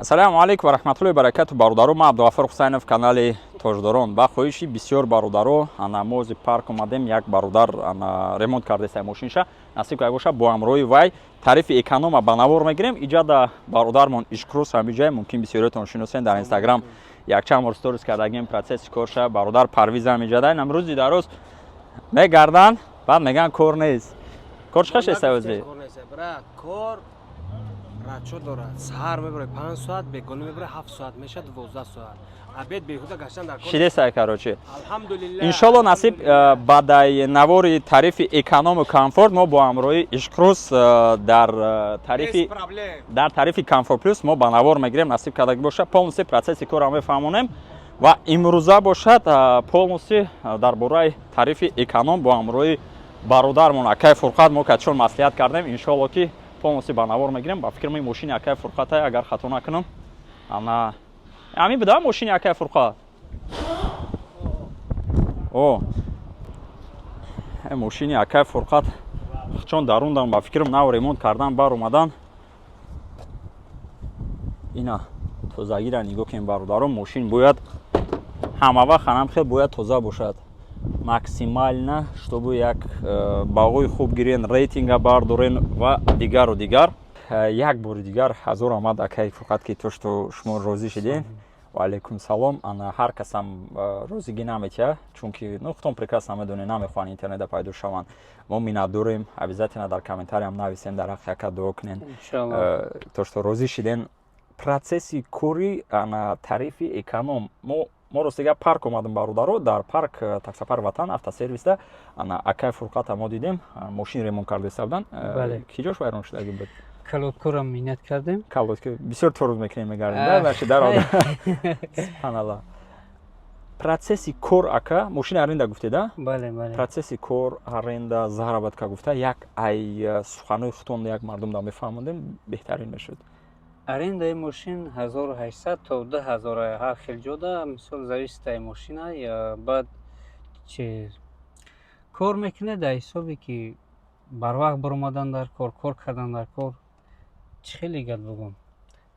Ассалому алейкум ва рахматуллоҳи ва баракату бародаро. Ман Абдуғаффар Ҳусайнов, канали Тоҷдорон. Ба хоҳиши бисёр бародаро ана мози парк омадем. Як бародар ана ремонт кардеста мошинша. Насиб кай боша бо ҳамроҳи вай тарифи эконома ба навор мегирем. Иҷада бародармон Ишқрус ҳамиҷай мумкин бисёриятон шиносен дар Инстаграм якчанд бор сторис кардагем процесси корша бародар Парвиз ҳамиҷадай намрӯзи дароз мегарданд баъд меган кор нест. Кор чӣ хашеста ӯзи? Кор рачо дорад. Саҳар мебаре 5 соат, бегона мебаре 7 соат, меша 12 соат. Абед беҳуда гаштан дар кор. Шидеста карочи. Алҳамдулиллаҳ. Иншаллоҳ насиб баъдай навори тарифи эконому комфорт мо бо ҳамроҳи Ишқрус дар тарифи комфорт плюс мо ба навор мегирем. Насиб кардаги боша полностью процесси корро мефаҳмонем ва имрӯза бошад полностью дар бораи тарифи эконом бо ҳамроҳи бародармон Акай Фурқат мо качон маслиҳат кардем. Иншаллоҳ ки полностью ба навор мегирем. Ба фикр меи мошини Акай Фурқат агар хато накунам. Ана ами буда мошини Акай Фурқат. О. Мошини Акай Фурқат чон дарундан ба фикрам нав ремонт кардан бар омадан. Ина тозагира нигоҳ кунем бародарон. Мошин бояд ҳама вақт ханам хел бояд тоза бошад. Максимально чтобы як бағои хуб гирен, рейтинга бардорен ва дигару дигар. Як бори дигар ҳазор омад Акай Фурқат ки то што шумо розӣ шиден. Ва алейкум салом. Ана ҳар касам розигӣ наметия, чунки ну худтон прекрасно медонед намехоҳанд интернетда пайдо шаванд. Мо миннат дорем, обязательно дар комментариям нависем, дар ҳаққи Ака дуо кунен. Иншаллоҳ. То што розӣ шиден. Процесси кори ана тарифи эконом мо ростига парк омадем бародаро дар парк таксопарк ватан автосервисда ана Акай Фурқат мо дидем мошин ремонт кардаиста буданд. Ки ҷош вайрон шудаги буд? Калоткорам минат кардем. Калотко бисёр то рӯз мекунем мегардем баши дар од. Субҳаналлах. Процесси кор Ака мошини аренда гуфтеда? Бале. Процесси кор аренда заҳрабатка гуфта як ай суханои худтон як мардумда мефаҳмондем беҳтарин мешуд. Арендаи мошин 1800 то 2000 ҳар хел ҷода мисол зависитаи мошина я баъд чиз кор мекунед дар ҳисоби ки барвақт баромадан дар кор кардан дар кор чӣ хеле гап бугум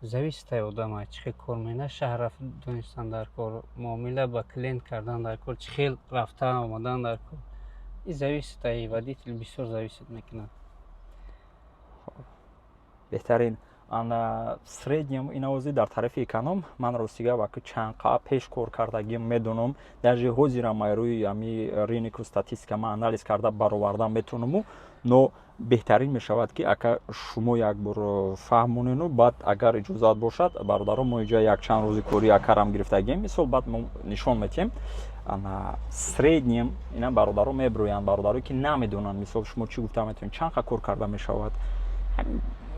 зависитаи одама чӣ хел кор мена шаҳр донистан дар кор муомила ба клиент кардан дар кор чӣ хел рафтан омадан дар кор ин зависитаи водитель бисёр зависит мекунад. Беҳтарин ана среднем инавози дар тарафи эконом ман ростига ваки чанд қа пеш кор кардагим медонам даже ҳозирам майрӯи ами рынку статистика ман анализ карда баровардан метавонам но беҳтарин мешавад ки ака шумо як бор фаҳмонену баъд агар иҷозат бошад бародарон мо инҷа якчанд рӯзи кори акарам гирифтагем мисол баъд мо нишон метиҳем ана среднем ина бародарон мебироянд бародарое ки намедонанд мисол шумо чӣ гуфта метавонед чанд қа кор карда мешавад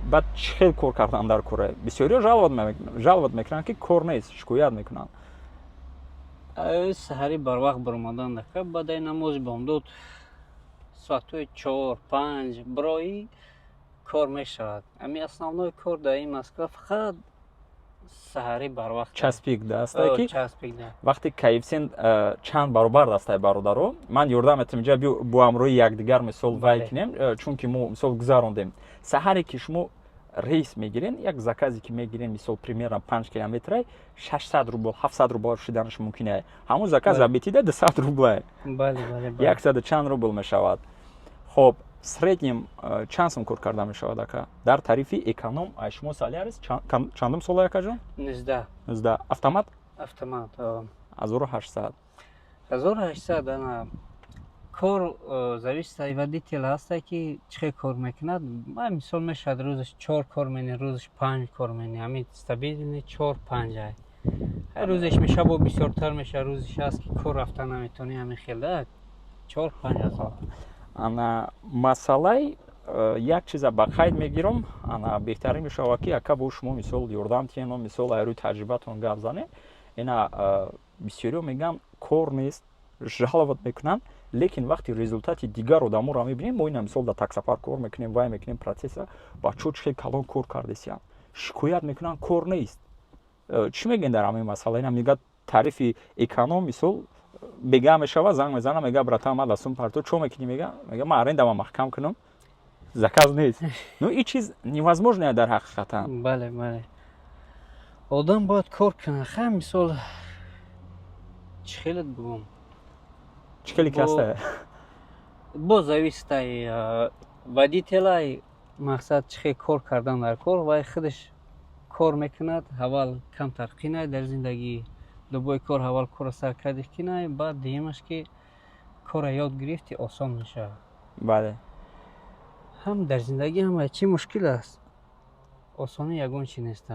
баъд чӣ хел кор кардан дар коре бисёриҳо жаловат мекунанд ки кор нест шикоят мекунанд. Саҳари барвақт баромадан дака баъдаи намози бомдод соатҳои 4-5 бирои кор мешавад. Ами основной кор дар ин Москва фақат саҳари барвақт часпик даста ки вақте коэффициент чанд баробар дастаи бародаро ман ёрдам метавам инҷа бо ҳамроҳи якдигар мисол вай кунем чунки мо мисол гузарондем саҳаре ки шумо рейс мегирен як заказе ки мегирен мисол примерно 5 километрай 600 рубл 700 рубл шиданаш мумкин аст ҳамун заказ абитида 200 рубл як саду чанд рубл мешавад. Хоб среднем чанд сум кор карда мешавад ака дар тарифи эконом ай шумо салярис чандум сола акаҷон? 19 автомат 1800 ана кор зависитаи водитель ҳаста ки чӣ хел кор мекунад мисол мешавад рӯзаш 4 кор мене рӯзаш 5 кор мене ами стабилне 4-5 ай рӯзаш меша бо бисёртар меша рӯзаш ҳаст ки кор рафта наметавонӣ ами хелда 4-5 ҳазор. Ана масъалаи як чиза ба қайд мегирам ана беҳтарин мешавад ки ака бо шумо мисол ёрдам тиҳем мисол айрӯи таҷрибатон гап занед ина бисёриҳо мегӯянд кор нест жаловат мекунанд лекин вақти результати дигар одаморо мебинем мо ина мисол дар таксопарк кор мекунем вай мекунем процесса бачаҳо чӣ хел калон кор кардесиянд шикоят мекунанд кор нест чӣ мегӯянд дар ҳамаи масъала ина мегӯяд тарифи эконом мисол бега мешавад занг мезанам мега братан ман дастум парто чо мекунӣ мега ман арендама маҳкам кунам заказ нест ну ин чиз невозможное дар ҳақиқатан. Бале одам бояд кор кунад. Хай мисол чӣ хелат бигӯм. чӣ хеле каста бо завистай водителай мақсад чӣ хел кор кардан дар кор вай худаш кор мекунад. аввал камтар қинай дар зиндагӣ дубои кор аввал кора саркардӣ кинай, баъд дуюмаш ки кора ёд гирифтӣ осон мешавад. бале ҳам дар зиндагӣ ҳама чӣ мушкил аст, осонӣ ягон чи нест.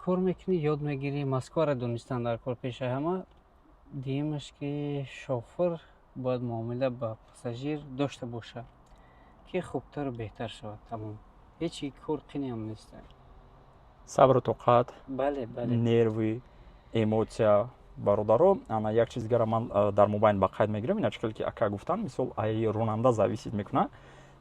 Кор мекунӣ, ёд мегирӣ, москваро донистан дар кор пеши ҳама. дуюмаш ки шофёр бояд муомила ба пассажир дошта бошад ки хубтару беҳтар шавад. тамом, ҳеҷ кор қинеам нест. сабру тоқат, бале бале нерви, эмоция. бародаро, ана як чизи дигара ман дар мобайн ба қайд мегирам. ина чӣ хеле ки ака гуфтан, мисол ай ронанда зависит мекунад.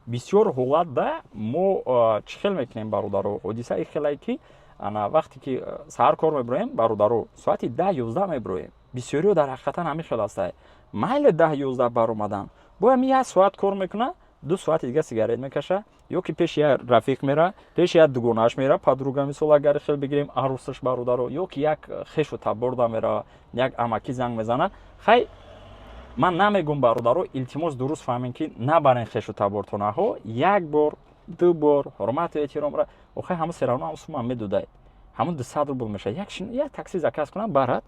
бисёр ҳолатда мо чӣ хел мекунем бародаро, ҳодисаи хелае ки ана вақте ки саҳар кор мебироем бародаро, соати 10-11 мебироем. бисёриҳо дар ҳақиқатан ҳамин хел астае. майли 10-11 баромадан, бояд 1 соат кор мекунад, 2 соати дига сигарет мекаша, ё ки пеши як рафиқ мера, пеши як дугонааш мера, подруга мисол агар хел бигирем арӯсаш бародаро, ё ки як хешу таборда мера, як амаки занг мезанад. хай ман намегум бародаро, илтимос дуруст фаҳмем ки набарен хешу табортонаҳо, як бор, 2 бор ҳурмату эҳтиромра охай ҳамун серавна суман медодай, ҳамун 200 рубл мешавад. як такси заказ кунам барад.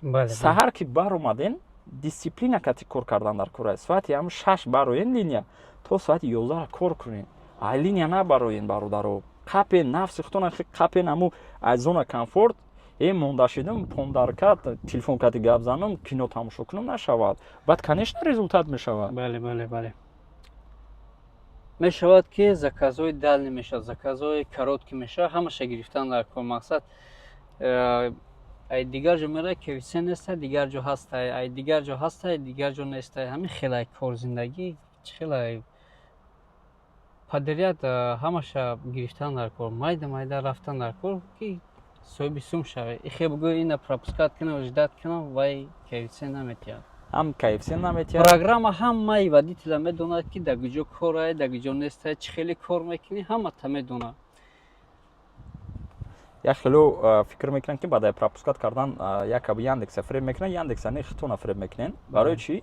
саҳар ки баромаден дисциплина кати кор кардан дар кора. соати ҳамун 6 бароен линия, то соати 11 кор кунем. ай линия набароен бародаро, қапен нафси худтона қапен ҳамун аз зона комфорт монда шидам, пондаркат, телефон кати гап занам, кино тамошо кунам нашавад. баъд конечно результат мешавад. бале мешавад ки заказҳои дал мешавад, заказҳои коротки мешавад, ҳамаша гирифтан дар кор. мақсад ай дигар ҷо мера коэффициент нестай, дигар ҷо ҳастай, ай дигар ҷо ҳастай, дигар ҷо нестай. ҳамин хелай кор зиндагӣ чӣ хелай падирият ҳамаша гирифтан дар кор, майда рафтан дар кор ки соҳиби сум шавӣ. ихе бугӯ ина пропускат кунам, ждат кунам, вай коэффициент наметиҳад. ҳам коэффициент наметиҳад. программа ҳамаи водителя медонад ки дар куҷо корай, дар куҷо нестай, чӣ хеле кор мекунӣ, ҳамата медонад. як хело фикр мекунанд ки баъд пропускат кардан якаби яндекса фреб мекунанд. яндекса не хитона фреб мекунен. барои чӣ?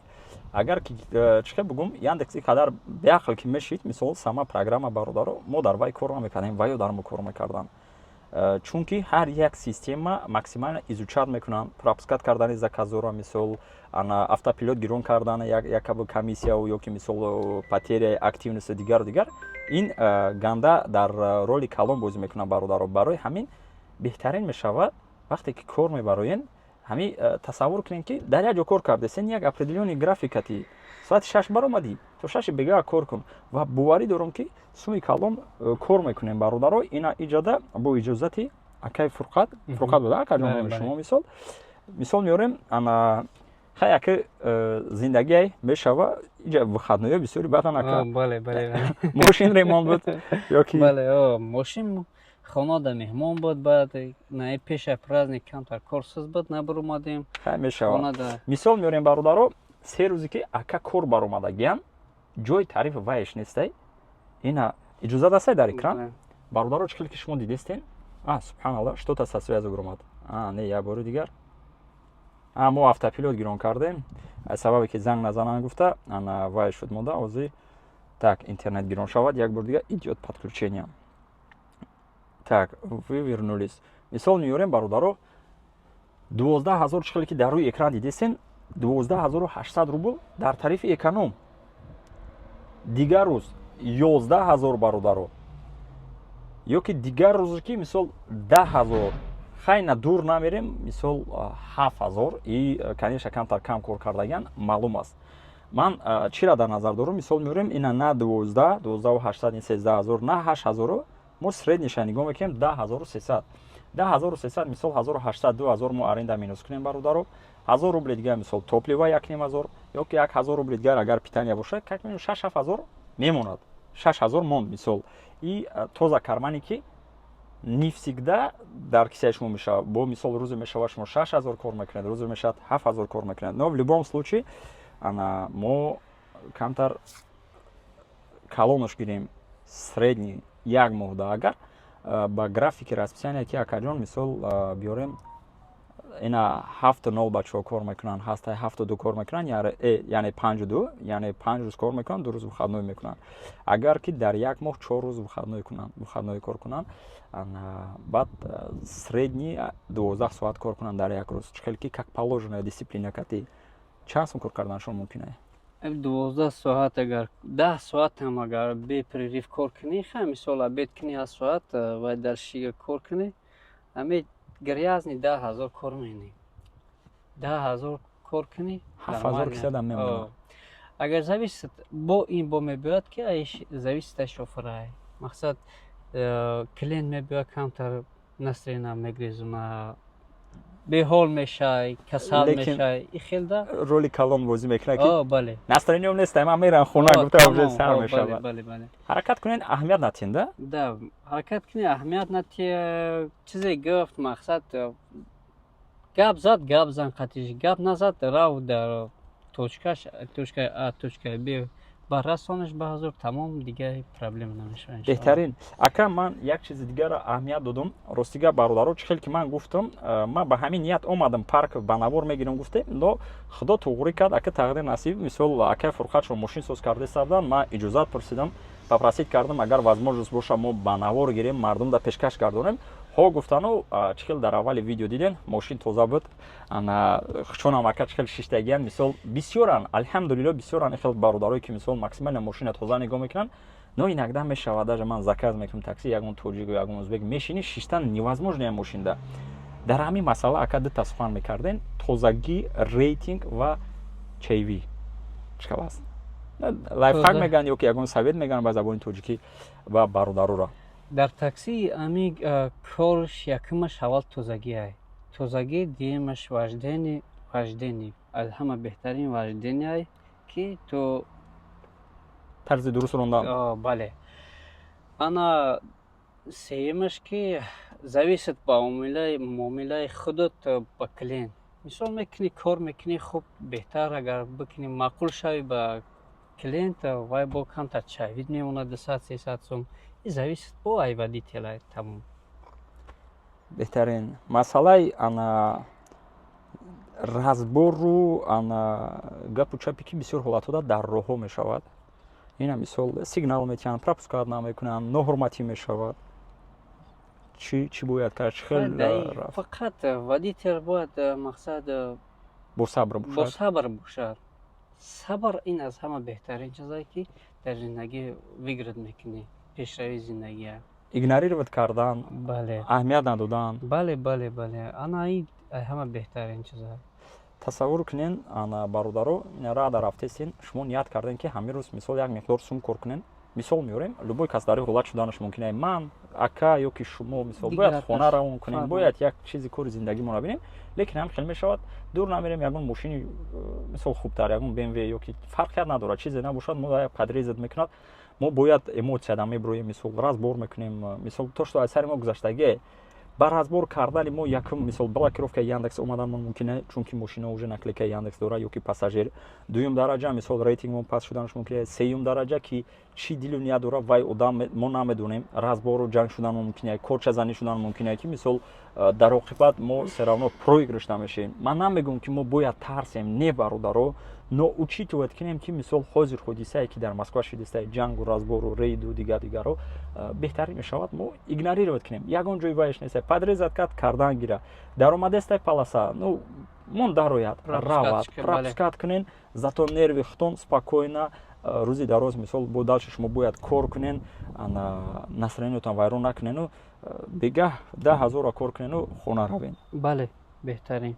агар ки чӣ хел бигӯм, яндекс инқадар беақл ки мешид, мисол сама программа бародаро мо дар вай кор намекардем, вайо дар мо кор мекардан. чунки ҳар як система максимально изучат мекунанд пропускат кардани заказҳоро, мисол автопилот гирон кардан якаби комиссияо ё ки мисол потеряи активности дигару дигар. ин ганда дар роли калон бозӣ мекунанд бародаро. барои ҳамин беҳтарин мешавад вақте ки кор мебароен, ҳамин тасаввур кунем ки дар як ҷо кор карде, сен як определённый графикати соати 6 баромадӣ, то 6 бега кор кун. ва боварӣ дорам ки суми калон кор мекунем бародаро. ина иҷода бо иҷозати акай фурқат буда акаҷон шумо мисол меорем, ана хай ака зиндагиай мешава иҷа выходное бисёри баъдан ака мошин ремонт буд ё ки мошин хонада меҳмон буд, баъд на пеша праздник камтар корсиз буд, набаромадем. хай мешава. мисол меорем бародаро, 3 рӯзе ки ака кор баромадагиам, ҷои тарифи вайш нестай. ина иҷозат астай дар экран. бародаро чӣ хеле ки шумо дидестен? субҳаналлах, что-то со связи гуромад. не як бори дигар. мо автопилот гирон кардем, аз сабабе ки занг назананд гуфта, ана вай шуд монда ҳозир. так интернет гирон шавад, як бори дигар идёт подключения. так вы вернулись. мисол меорем бародаро, 12 000 чӣ хеле ки дар рӯи экран дидестен, 12 800 рубл дар тарифи эконом. дигар рӯз 11 000 бародаро, ё ки дигар рӯзе ки мисол 10 000. хайна дур намерем, мисол 7 000. и конечно камтар кам кор кардаган маълум аст. ман чиро дар назар дорам, мисол меорем, ина на 12 800, не 13 000, на 8 000. мо средниша нигоҳ мекунем 10 300. 10 300 мисол 1800 2000 мо аренда минус кунем бародаро. 1000 рубли дигар мисол топлива 1000 ё ки 1000 рубли дигар агар питания бошад, как минимум 6-7 000 мемонад. 6 000 монд мисол. и тоза кармане ки не всегда дар кисаи шумо мешавад. бо мисол рӯзе мешавад шумо 6 000 кор мекунед, рӯзе мешавад 7 000 кор мекунед. но в любом случае ана мо камтар калонаш гирем средний як моҳда агар ба графики расписание ки акаҷон мисол биёрем ина 7-0 бачаҳо кор мекунанд, ҳастаи 7-2 кор мекунанд, яъне 5-2, яъне 5 рӯз кор мекунанд, 2 рӯз выходной мекунанд. Агар ки дар як моҳ 4 рӯз выходной кор кунанд, баъд средни 12 соат кор кунанд дар як рӯз, чихел ки как положенная дисциплина кати чанд сум кор карданашон мумкин аст? 12 соат агар 10 соат ҳам агар бепрерив кор кунӣ, хай мисол обед кунӣ 10 соат ва дар шига кор кунӣ, ҳамин грязни 10,000 кор меёнӣ. 10,000 кор кунӣ, 7,000 кисада мемонад. Агар зависит бо ин бо мебояд ки зависит аз шофёрай. Мақсад клиент мебояд камтар настроение мегрезуна, беҳол мешай, касал мешай, и хелда роли калон бозӣ мекунад ки бале. Настроением нест, ман мерам хона, гуфтам уже сар мешавад. Бале. Ҳаракат кунед, аҳамият натиҳед, да? Да, ҳаракат кунед, аҳамият натиҳед, чизе гуфт, мақсад гап зад, гап зан қатиш, гап назад, рав дар точкаи А, точкаи Б ба расонаш ба ҳазур, тамом дига проблема намешавад. беҳтарин. Ака, ман як чизи дигарро аҳамият додам. Ростига бародаро, чихел ки ман гуфтам, ман ба ҳамин ният омадам парк ба навор мегирам гуфтем, но худо туғрӣ кард, ака тақдир насиб, мисол ака Фурқатшо мошин соз карда сабдан, ман иҷозат пурсидам, попросид кардам, агар возможност боша мо ба навор гирем, мардумда пешкаш гардонем. ҳо гуфтану чихел дар аввали видео диден, мошин тоза буд, хучонам ака чихел шиштагиян, мисол бисёран, алҳамдулилло бисёран ихел бародарое ки мисол максимально мошина тоза нигоҳ мекунанд, но иногда мешавад, даже ман заказ мекунам такси, ягон тоҷик, ягон узбек мешини, шиштан невозможно мошинда. Дар ҳамин масъала ака дута сухан мекарден, тозагӣ, рейтинг ва чайвӣ. Чикал аст? Лайфхак меган ё ки ягон совет меган ба забони тоҷикӣ ва бародарора. Дар такси ами корш якумаш аввал тозагӣ ай. Тозагӣ дуюмаш важдени, аз ҳама беҳтарин важдени ай ки то тарзи дуруст рондан. Бале. Ана сеюмаш ки зависит ба муомилаи худат ба клиент. Мисол мекунӣ кор мекунӣ, хуб беҳтар агар бикунӣ маъқул шави ба клиент, вай бо камтар чайвид мемонад 200-300 сум. И зависит бо ай водителя, тамом. Беҳтарин. Масъалаи разбору гапу чапи ки бисёр ҳолатҳода дар роҳҳо мешавад. Ина мисол сигнал метиҳанд, пропускат намекунанд, ноҳурматӣ мешавад. Чӣ бояд кард? Фақат водител бояд мақсад бо сабр бошад. Сабр ин аз ҳама беҳтарин чизе ки дар зиндагӣ виград мекунӣ. пешравии зиндагӣ. Игнорировать кардан, аҳамият надодан. Бале. Ана ин ҳама беҳтарин чиза. Тасаввур кунен, бародаро, рада рафтесин, шумо ният карден ки ҳамин рӯз мисол як миқдор сум кор кунен. Мисол меорем, любой кас дар ҳолат шуданаш мумкин аст. Ман, ака ё ки шумо мисол бояд хона равон кунем, бояд як чизи кори зиндагимонро бинем, лекин ҳам хел мешавад, дур намерем ягон мошини мисол хубтар, ягон BMW ё ки фарқият надорад, чизе набошад, мо як подрезат мекунад. мо бояд эмоцияда меброем, мисол разбор мекунем, мисол то што аз сари мо гузаштагие ба разбор кардани мо якум мисол блокировка Яндекс омадан мумкин аст, чунки мошина уже наклейка Яндекс дорад ё ки пассажир. Дуюм дараҷа мисол рейтингмон паст шуданаш мумкин аст. Сеюм дараҷа ки чӣ дилу ният дорад вай одам мо намедонем, разбору ҷанг шудан мумкин аст, корчазанӣ шудан мумкин аст ки мисол дар оқибат мо серавно проигрыш намешем. Ман намегӯям ки мо бояд тарсем, не бародаро, но учитывать кунем ки мисол ҳозир ҳодисае ки дар Москва шудистаи ҷангу разбору рейду дигарро беҳтарин мешавад, мо игнорировать кунем. Ягон ҷои вайш нест, подрезат кардан гира, даромадестай полоса, ну мон дарояд, равад, пропускат кунен, зато нерви хутон спокойно рӯзи дароз мисол бо дальше шумо бояд кор кунен, настроениятон вайрон накунену, бегоҳ 10,000 кор кунену хона равен. Бале, беҳтарин.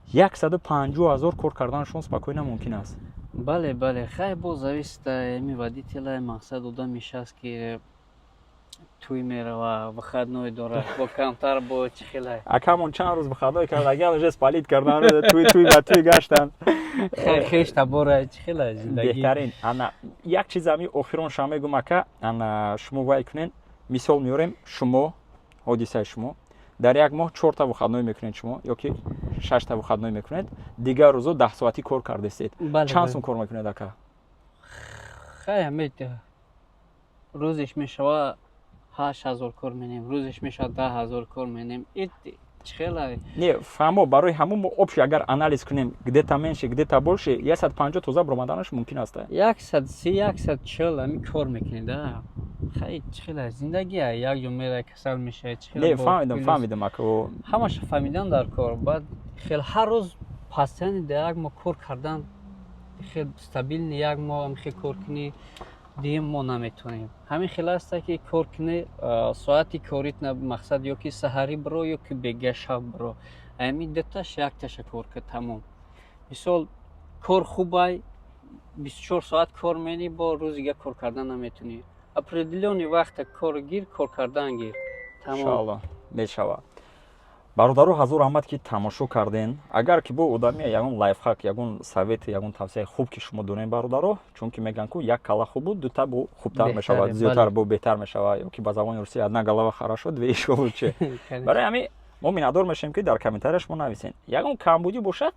150,000 кор карданашон спокойно мумкин аст. Бале, хай бо зависит ами водителя, мақсад одам мешаст ки туй мерава, выходной дорад, бо камтар бо чихелай. Акамон чанд рӯз выходной кард, агар уже спалит кардан, туй ба туй гаштан. Хеш табора чихелай зиндагӣ. Беҳтарин. Ана як чиз ами охирон шама мегӯям ака, ана шумо вай кунен, мисол меорем, шумо ҳодисаи шумо дар як моҳ 4 та выходной мекунед шумо ё ки 6 та выходной мекунед, дигар рӯзо 10 соатӣ кор кардестед. Чанд сум кор мекунед ака? Хай ҳамед рӯзеш мешава 8000 кор менем, рӯзеш мешава 10000 кор менем. Хеле не фаҳмо барои ҳамон мо общий агар анализ кунем где-то меньше где-то больше 150 тоза баромаданаш мумкин аст 130 140 ами кор мекунед хай хеле зиндагия як ҷо мера касал меша не фаҳмидам ака ҳамаша фаҳмидан дар кор баъд хел ҳар рӯз постоянно як мо кор кардан хел стабилни як мо ам хел кор кунӣ дигар мо наметонем. Ҳамин хел аста ки кор кунӣ соати корит на мақсад ё ки саҳарӣ биро ё ки бега шаб биро ами деташ якташа кор кар тамом. Мисол кор хубай 24 соат кор мени бо рӯзига кор кардан наметонӣ. Определённый вақта кор гир кор кардан гир тамом. иншалло мешава. бародаро ҳазор раҳмат ки тамошо карден. Агар ки бо одамия ягон лайфхак ягон совет ягон тавсияи хуб ки шумо донем бародаро чунки мегӯянд ку як кала хуб буд дута бо хубтар мешавад зиёдтар бо беҳтар мешавад ё ки ба забони русӣ одна голова хорошо две ещё лучше. Барои ҳамин мо миннатдор мешавем ки дар комментария шумо нависен ягон камбудӣ бошад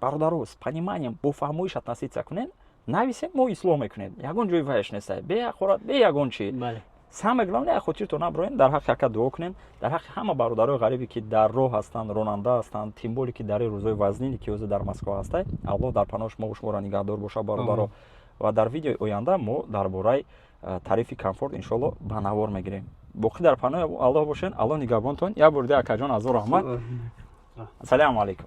бародаро с пониманием бо фаҳмоиш относиться кунед нависен мо ислоҳ мекунем ягон ҷои вайш неста бе ахорат бе ягон чи самое главное хотиртон наброен дар ҳаққи ака дуо кунем дар ҳаққи ҳама бародарои ғарибе ки дар роҳ ҳастанд ронанда ҳастанд тем более ки дар рӯзои вазнини ки ҳозир дар Москва ҳастай аллоҳ дар паноҳ шумо шуморо нигаҳдор боша бародаро ва дар видеои оянда мо дар бораи тарифи комфорт иншаллоҳ ба навор мегирем боқӣ дар паноҳи аллоҳ бошед аллоҳ нигаҳбонтон як бор дига акаҷон ҳазор раҳмат ассалому алайкум.